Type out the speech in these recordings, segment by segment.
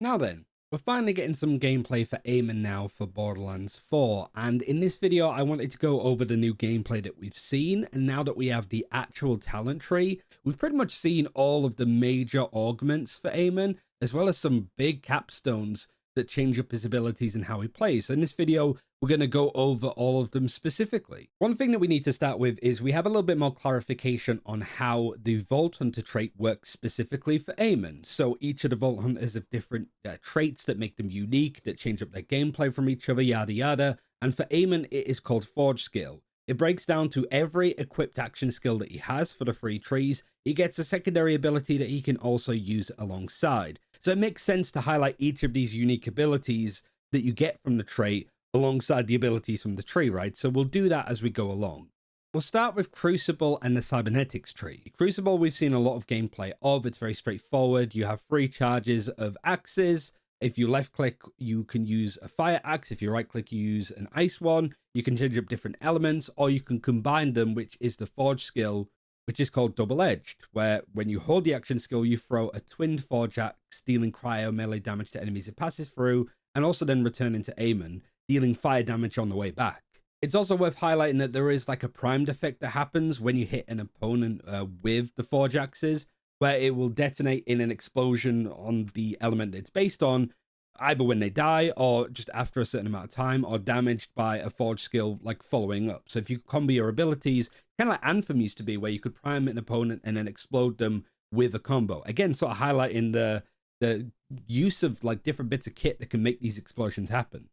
Now then, we're finally getting some gameplay for Amon now for Borderlands 4, and in this video I wanted to go over the new gameplay that we've seen, and now that we have the actual talent tree, we've pretty much seen all of the major augments for Amon, as well as some big capstones that change up his abilities and how he plays. So in this video, we're going to go over all of them specifically. One thing that we need to start with is we have a little bit more clarification on how the Vault Hunter trait works specifically for Amon. So each of the Vault Hunters have different traits that make them unique, that change up their gameplay from each other, yada yada. And for Amon, it is called Forge Skill. It breaks down to every equipped action skill that he has for the 3 trees. He gets a secondary ability that he can also use alongside. So it makes sense to highlight each of these unique abilities that you get from the trait alongside the abilities from the tree, right? So we'll do that as we go along. We'll start with Crucible and the Cybernetics tree. Crucible, we've seen a lot of gameplay of. It's very straightforward. You have 3 charges of axes. If you left click, you can use a fire axe. If you right click, you use an ice one. You can change up different elements, or you can combine them, which is the Forge skill, which is called double-edged, where when you hold the action skill, you throw a twinned Forge axe, dealing cryo melee damage to enemies it passes through, and also then return into Amon, dealing fire damage on the way back. It's also worth highlighting that there is like a primed effect that happens when you hit an opponent with the Forge axes, where it will detonate in an explosion on the element it's based on, either when they die or just after a certain amount of time, or damaged by a Forge skill like following up. So if you combo your abilities, kind of like Anthem used to be, where you could prime an opponent and then explode them with a combo. Again, sort of highlighting the use of like different bits of kit that can make these explosions happen.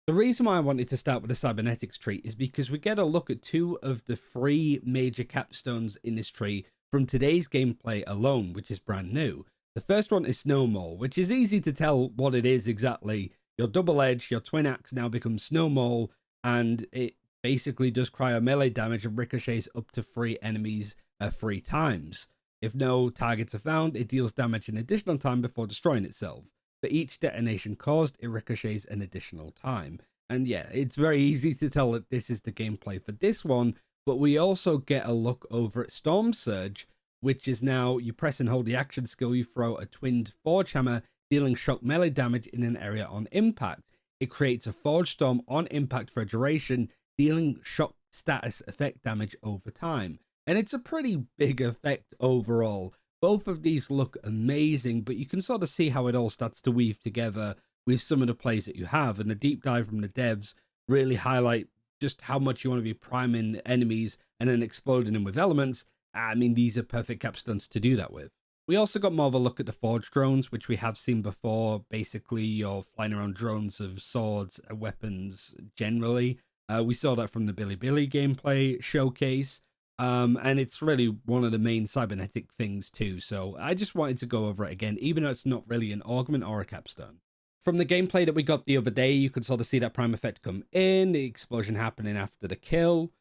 The reason why I wanted to start with the Cybernetics tree is because we get a look at 2 of the 3 major capstones in this tree from today's gameplay alone, which is brand new. The first one is Snowmole, which is easy to tell what it is exactly. Your double edge, your twin axe now becomes Snowmole, and it basically does cryo melee damage and ricochets up to 3 enemies 3 times. If no targets are found, it deals damage an additional time before destroying itself. For each detonation caused, it ricochets an additional time. And yeah, it's very easy to tell that this is the gameplay for this one, but we also get a look over at Storm Surge, which is now you press and hold the action skill, you throw a twinned Forge Hammer, dealing shock melee damage in an area on impact. It creates a Forge Storm on impact for a duration, dealing shock status effect damage over time. And it's a pretty big effect overall. Both of these look amazing, but you can sort of see how it all starts to weave together with some of the plays that you have. And the deep dive from the devs really highlight just how much you want to be priming enemies and then exploding them with elements. I mean, these are perfect capstones to do that with. We also got more of a look at the Forge drones, which we have seen before. Basically, you're flying around drones of swords, weapons generally. We saw that from the Billy gameplay showcase. And it's really one of the main cybernetic things too. So I just wanted to go over it again, even though it's not really an augment or a capstone. From the gameplay that we got the other day, you could sort of see that prime effect come in, the explosion happening after the kill.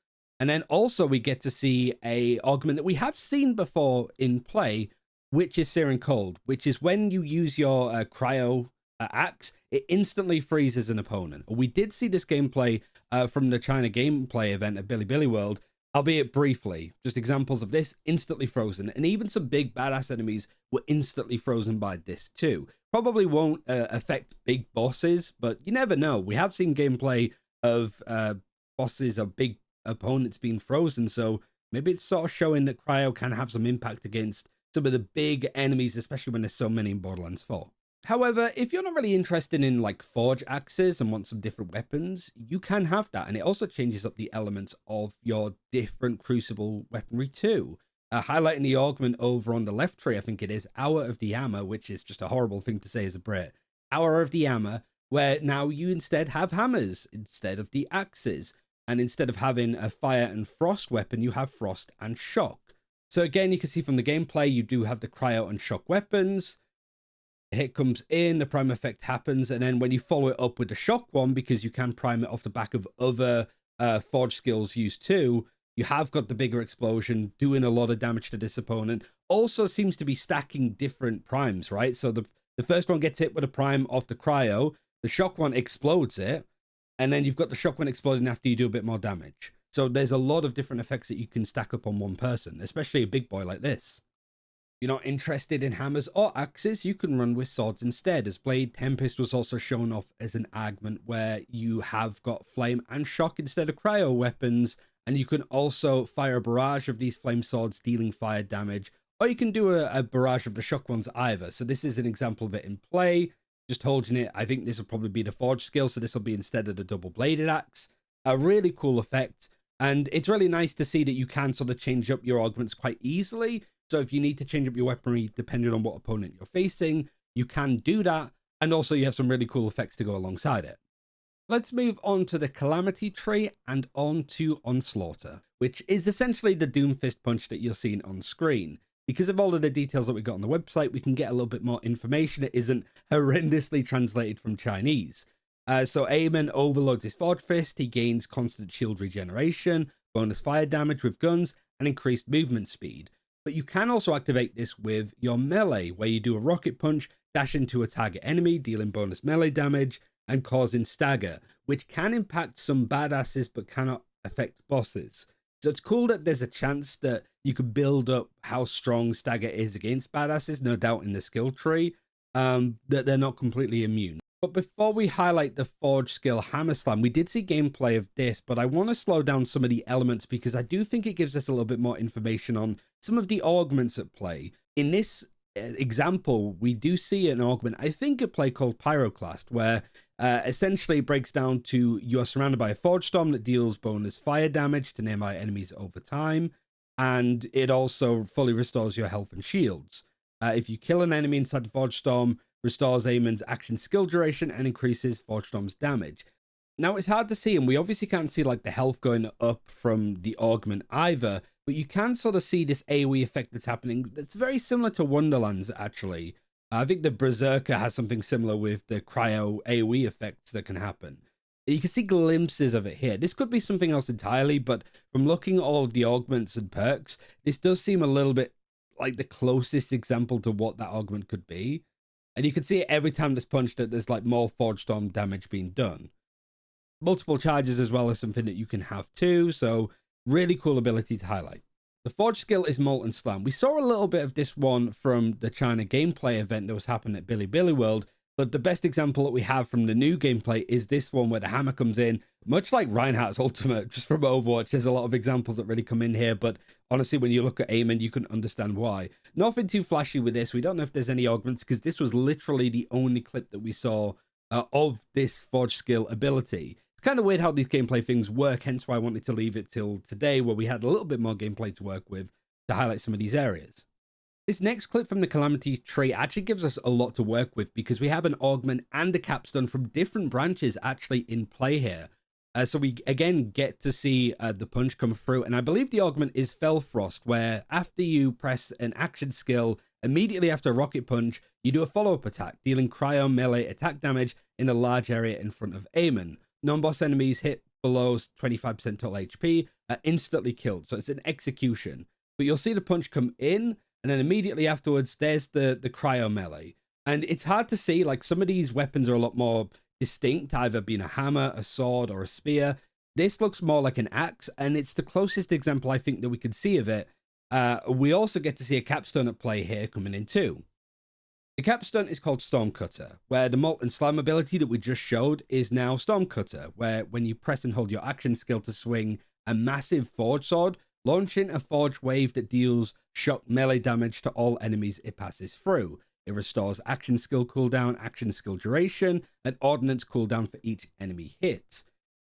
And then also we get to see a augment that we have seen before in play, which is Searing Cold, which is when you use your cryo axe, it instantly freezes an opponent. We did see this gameplay from the China gameplay event at Billy World, albeit briefly. Just examples of this, instantly frozen. And even some big badass enemies were instantly frozen by this too. Probably won't affect big bosses, but you never know. We have seen gameplay of bosses or big opponents being frozen, so maybe it's sort of showing that cryo can have some impact against some of the big enemies, especially when there's so many in Borderlands 4. However, if you're not really interested in like Forge axes and want some different weapons, you can have that. And it also changes up the elements of your different Crucible weaponry too. Highlighting the augment over on the left tree, I think it is Hour of the Hammer, which is just a horrible thing to say as a Brit. Hour of the Hammer, where now you instead have hammers instead of the axes. And instead of having a fire and frost weapon, you have frost and shock. So again, you can see from the gameplay, you do have the cryo and shock weapons. The hit comes in, the prime effect happens, and then when you follow it up with the shock one, because you can prime it off the back of other Forge skills used too, you have got the bigger explosion, doing a lot of damage to this opponent. Also seems to be stacking different primes, right? So the first one gets hit with a prime off the cryo, the shock one explodes it, and then you've got the shock one exploding after you do a bit more damage. So there's a lot of different effects that you can stack up on one person, especially a big boy like this. you're not interested in hammers or axes, you can run with swords instead, as Blade Tempest was also shown off as an augment where you have got flame and shock instead of cryo weapons, and you can also fire a barrage of these flame swords dealing fire damage, or you can do a barrage of the shock ones either. So this is an example of it in play. Just holding it, I think this will probably be the forge skill, so this will be instead of the double bladed axe. A really cool effect, and it's really nice to see that you can sort of change up your augments quite easily. So if you need to change up your weaponry depending on what opponent you're facing, you can do that. And also you have some really cool effects to go alongside it. Let's move on to the Calamity tree and on to Onslaughter, which is essentially the Doomfist punch that you're seeing on screen. Because of all of the details that we got on the website, we can get a little bit more information. It isn't horrendously translated from Chinese. So Amon overloads his Forge Fist. He gains constant shield regeneration, bonus fire damage with guns, and increased movement speed. But you can also activate this with your melee, where you do a rocket punch, dash into a target enemy, dealing bonus melee damage, and causing stagger, which can impact some badasses but cannot affect bosses. So it's cool that there's a chance that you could build up how strong stagger is against badasses, no doubt in the skill tree, that they're not completely immune. But before we highlight the Forge skill Hammer Slam, we did see gameplay of this, but I want to slow down some of the elements because I do think it gives us a little bit more information on some of the augments at play. In this example, we do see an augment, I think at play called Pyroclast, where essentially it breaks down to you're surrounded by a Forge Storm that deals bonus fire damage to nearby enemies over time, and it also fully restores your health and shields. If you kill an enemy inside the Forge Storm, restores Amon's action skill duration and increases Forge Storm's damage. Now, it's hard to see, and we obviously can't see like the health going up from the augment either, but you can sort of see this AoE effect that's happening. That's very similar to Wonderlands, actually. I think the Berserker has something similar with the cryo AoE effects that can happen. You can see glimpses of it here. This could be something else entirely, but from looking at all of the augments and perks, this does seem a little bit like the closest example to what that augment could be. And you can see it every time that's punched that there's like more Forge Storm damage being done. Multiple charges as well as something that you can have too, so really cool ability to highlight. The Forge skill is Molten Slam. We saw a little bit of this one from the China gameplay event that was happening at Billy World, but the best example that we have from the new gameplay is this one where the hammer comes in, much like Reinhardt's ultimate, just from Overwatch. There's a lot of examples that really come in here, but honestly, when you look at Amon, you can understand why. Nothing too flashy with this. We don't know if there's any augments, because this was literally the only clip that we saw of this Forge skill ability. It's kind of weird how these gameplay things work, hence why I wanted to leave it till today, where we had a little bit more gameplay to work with to highlight some of these areas. This next clip from the Calamity tree actually gives us a lot to work with because we have an augment and a capstone from different branches actually in play here. So we again get to see the punch come through, and I believe the augment is Fellfrost, where after you press an action skill, immediately after a rocket punch, you do a follow-up attack, dealing cryo melee attack damage in a large area in front of Amon. Non-boss enemies hit below 25% total HP are instantly killed, so it's an execution. But you'll see the punch come in, and then immediately afterwards, there's the cryo melee. And it's hard to see, like some of these weapons are a lot more distinct, either being a hammer, a sword, or a spear. This looks more like an axe, and it's the closest example I think that we could see of it. We also get to see a capstone at play here coming in too. The capstone is called Stormcutter, where the Molten Slam ability that we just showed is now Stormcutter, where when you press and hold your action skill to swing a massive forge sword, launching a forge wave that deals shock melee damage to all enemies it passes through. It restores action skill cooldown, action skill duration, and ordnance cooldown for each enemy hit.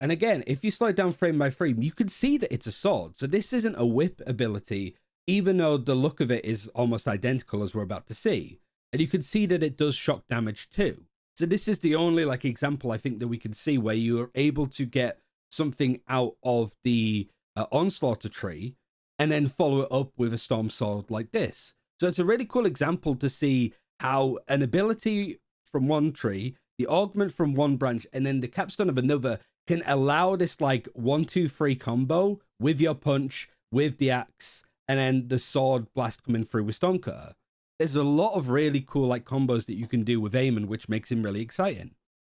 And again, if you slow it down frame by frame, you can see that it's a sword. So this isn't a whip ability, even though the look of it is almost identical as we're about to see. And you can see that it does shock damage too. So this is the only like example I think that we can see where you are able to get something out of the Onslaughter tree and then follow it up with a storm sword like this. So it's a really cool example to see how an ability from one tree, the augment from one branch, and then the capstone of another can allow this like 1-2-3 combo with your punch, with the axe, and then the sword blast coming through with Stormcutter. There's a lot of really cool like combos that you can do with Amon, which makes him really exciting.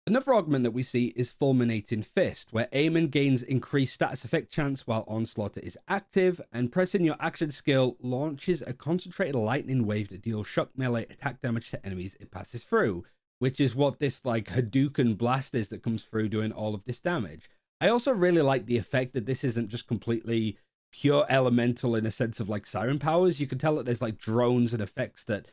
Another augment that we see is Fulminating Fist, where Amon gains increased status effect chance while Onslaughter is active, and pressing your action skill launches a concentrated lightning wave that deals shock melee attack damage to enemies it passes through, which is what this like Hadouken blast is that comes through doing all of this damage. I also really like the effect that this isn't just completely pure elemental in a sense of like siren powers. You can tell that there's like drones and effects that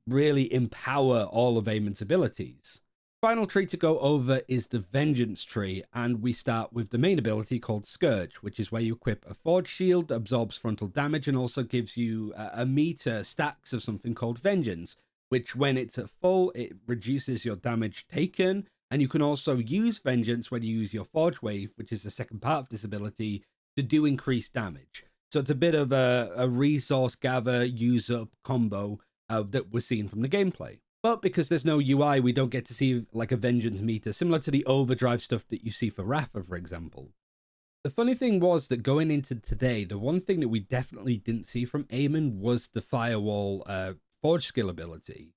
really empower all of Amon's abilities. Final tree to go over is the Vengeance tree, and we start with the main ability called Scourge, which is where you equip a Forge Shield, absorbs frontal damage, and also gives you a meter stacks of something called Vengeance, which when it's at full, it reduces your damage taken, and you can also use Vengeance when you use your Forge Wave, which is the second part of this ability, to do increased damage. So it's a bit of a resource gather, use up combo that we're seeing from the gameplay. But because there's no UI, we don't get to see like a Vengeance meter, similar to the overdrive stuff that you see for Rafa, for example. The funny thing was that going into today, the one thing that we definitely didn't see from Amon was the Firewall Forge skill ability.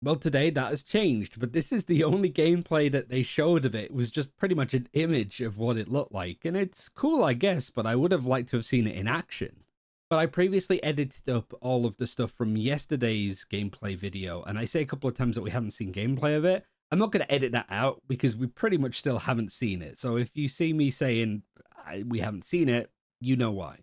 Well, today that has changed, but this is the only gameplay that they showed of it. It was just pretty much an image of what it looked like, and it's cool, I guess, but I would have liked to have seen it in action. But I previously edited up all of the stuff from yesterday's gameplay video, and I say a couple of times that we haven't seen gameplay of it. I'm not going to edit that out because we pretty much still haven't seen it. So if you see me saying we haven't seen it, you know why.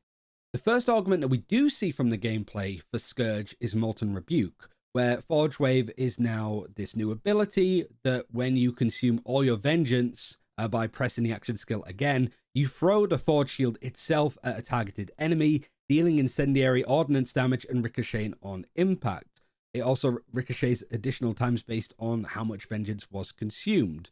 The first augment that we do see from the gameplay for Scourge is Molten Rebuke, where Forge Wave is now this new ability that when you consume all your Vengeance by pressing the action skill again, you throw the Forge Shield itself at a targeted enemy, dealing incendiary ordnance damage and ricocheting on impact. It also ricochets additional times based on how much Vengeance was consumed.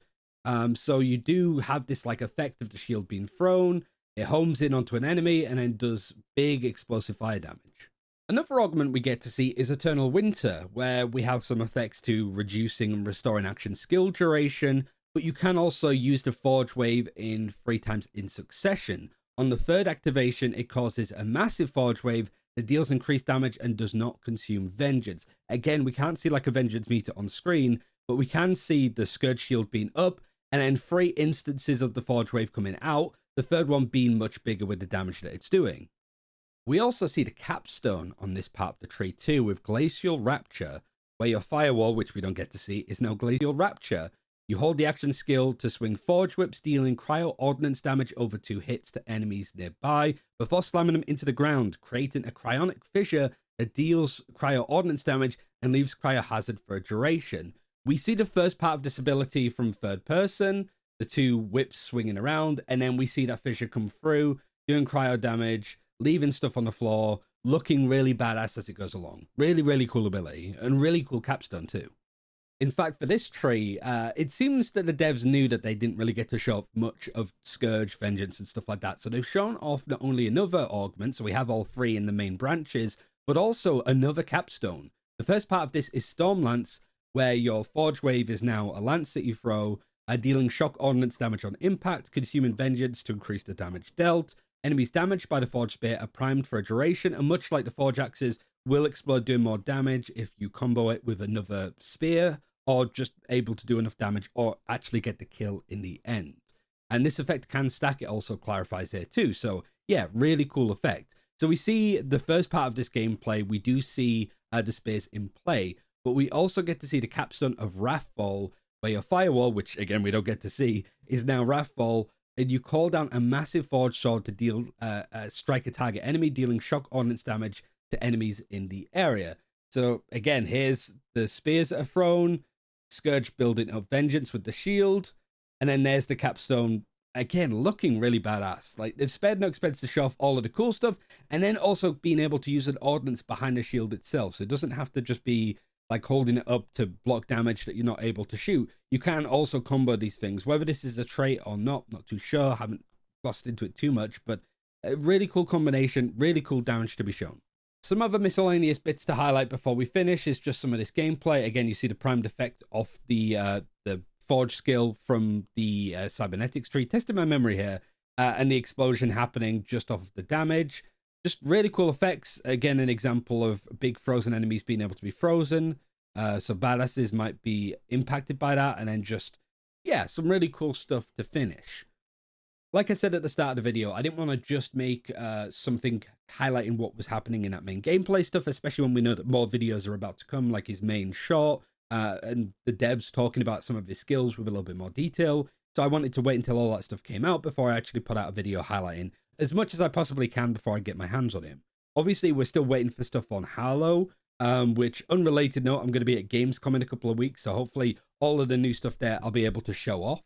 So you do have this like effect of the shield being thrown, it homes in onto an enemy and then does big explosive fire damage. Another augment we get to see is Eternal Winter, where we have some effects to reducing and restoring action skill duration, but you can also use the Forge Wave in 3 times in succession. On the third activation, it causes a massive Forge Wave that deals increased damage and does not consume Vengeance. Again, we can't see like a Vengeance meter on screen, but we can see the Scourge shield being up, and then 3 instances of the Forge Wave coming out, the third one being much bigger with the damage that it's doing. We also see the Capstone on this part of the tree too, with Glacial Rapture, where your Firewall, which we don't get to see, is now Glacial Rapture. You hold the action skill to swing Forge Whips, dealing cryo ordnance damage over 2 hits to enemies nearby, before slamming them into the ground, creating a cryonic fissure that deals cryo ordnance damage and leaves cryo hazard for a duration. We see the first part of this ability from third person, the 2 whips swinging around, and then we see that fissure come through, doing cryo damage, leaving stuff on the floor, looking really badass as it goes along. Really, really cool ability, and really cool capstone too. In fact, for this tree, it seems that the devs knew that they didn't really get to show off much of Scourge, Vengeance, and stuff like that. So they've shown off not only another augment, so we have all 3 in the main branches, but also another capstone. The first part of this is Storm Lance, where your Forge Wave is now a lance that you throw, dealing shock ordnance damage on impact, consuming Vengeance to increase the damage dealt. Enemies damaged by the Forge Spear are primed for a duration, and much like the Forge Axes, will explode doing more damage if you combo it with another spear, or just able to do enough damage or actually get the kill in the end. And this effect can stack, it also clarifies here too. So yeah, really cool effect. So we see the first part of this gameplay, we do see the spears in play, but we also get to see the capstone of Wrathfall, where your Firewall, which again we don't get to see, is now Wrathfall, and you call down a massive Forge Sword to deal strike a target enemy, dealing shock ordnance damage to enemies in the area. So again, here's the spears that are thrown, Scourge building up Vengeance with the shield, and then there's the capstone, again, looking really badass. Like, they've spared no expense to show off all of the cool stuff, and then also being able to use an ordnance behind the shield itself, so it doesn't have to just be like holding it up to block damage that you're not able to shoot. You can also combo these things, whether this is a trait or not too sure, haven't glossed into it too much, but a really cool combination, really cool damage to be shown. Some other miscellaneous bits to highlight before we finish is just some of this gameplay. Again, you see the primed effect of the Forge skill from the Cybernetics tree. Testing my memory here. And the explosion happening just off of the damage. Just really cool effects. Again, an example of big frozen enemies being able to be frozen. So badasses might be impacted by that and then just yeah, some really cool stuff to finish. Like I said at the start of the video, I didn't want to just make something highlighting what was happening in that main gameplay stuff, especially when we know that more videos are about to come, like his main short, and the devs talking about some of his skills with a little bit more detail. So I wanted to wait until all that stuff came out before I actually put out a video highlighting as much as I possibly can before I get my hands on him. Obviously, we're still waiting for stuff on Halo, which, unrelated note, I'm going to be at Gamescom in a couple of weeks, so hopefully all of the new stuff there I'll be able to show off.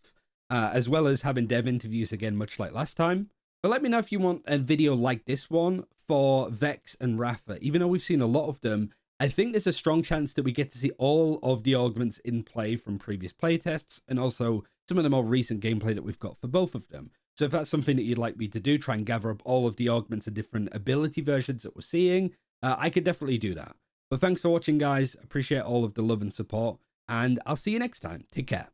As well as having dev interviews again, much like last time. But let me know if you want a video like this one for Vex and Rafa. Even though we've seen a lot of them, I think there's a strong chance that we get to see all of the augments in play from previous playtests, and also some of the more recent gameplay that we've got for both of them. So if that's something that you'd like me to do, try and gather up all of the augments and different ability versions that we're seeing, I could definitely do that. But thanks for watching, guys. Appreciate all of the love and support, and I'll see you next time. Take care.